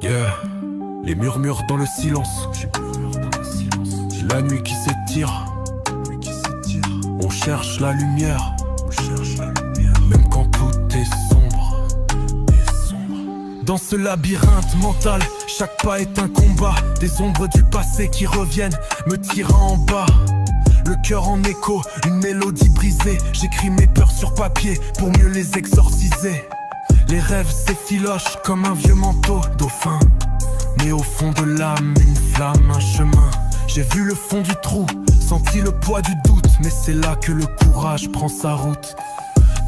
Yeah, les murmures dans le silence. La nuit qui s'étire. On cherche la lumière. Même quand tout est sombre. Dans ce labyrinthe mental, chaque pas est un combat. Des ombres du passé qui reviennent, me tirant en bas. Le cœur en écho, une mélodie brisée. J'écris mes peurs sur papier pour mieux les exorciser. Les rêves s'effilochent comme un vieux manteau dauphin. Mais au fond de l'âme, une flamme, un chemin. J'ai vu le fond du trou, senti le poids du doute. Mais c'est là que le courage prend sa route.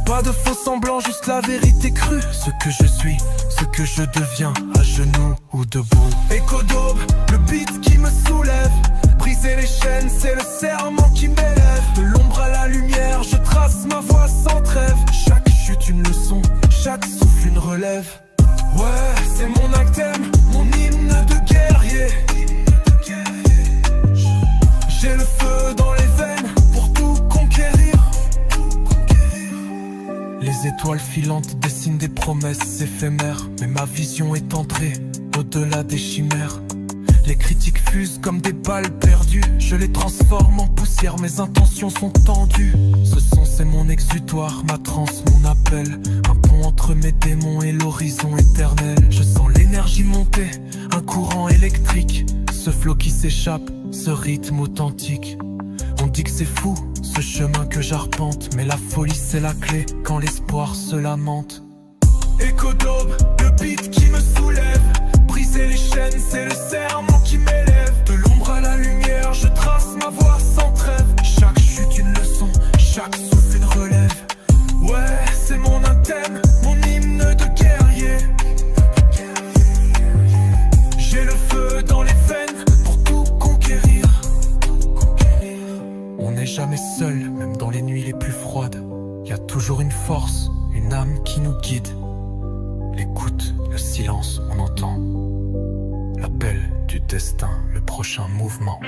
Pas de faux semblants, juste la vérité crue. Ce que je suis, ce que je deviens, à genoux ou debout. Écho d'aube, le beat qui me soulève. Briser les chaînes, c'est le serment qui m'élève. De l'ombre à la lumière, je trace ma voie sans trêve. Chaque chute une leçon, chaque souffle une relève. Ouais, c'est mon acthème, mon hymne de guerrier. J'ai le feu dans les veines pour tout conquérir. Les étoiles filantes dessinent des promesses éphémères. Mais ma vision est entrée au-delà des chimères. Les critiques fusent comme des balles perdues. Je les transforme en poussière, mes intentions sont tendues. Ce son c'est mon exutoire, ma transe, mon appel. Un pont entre mes démons et l'horizon éternel. Je sens l'énergie monter, un courant électrique. Ce flot qui s'échappe, ce rythme authentique. On dit que c'est fou, ce chemin que j'arpente. Mais la folie c'est la clé, quand l'espoir se lamente. Écho d'aube, le beat qui me soulève. Briser les chaînes, c'est le serment qui m'élève. De l'ombre à la lumière, je trace ma voie sans trêve. Chaque chute une leçon, chaque souffle une relève. Ouais, c'est mon anthème, mon hymne de guerrier. J'ai le feu dans les veines pour tout conquérir. On n'est jamais seul, même dans les nuits les plus froides. Y a toujours une force, une âme qui nous guide. L'écoute, le silence, on entend l'appel du destin, le prochain mouvement.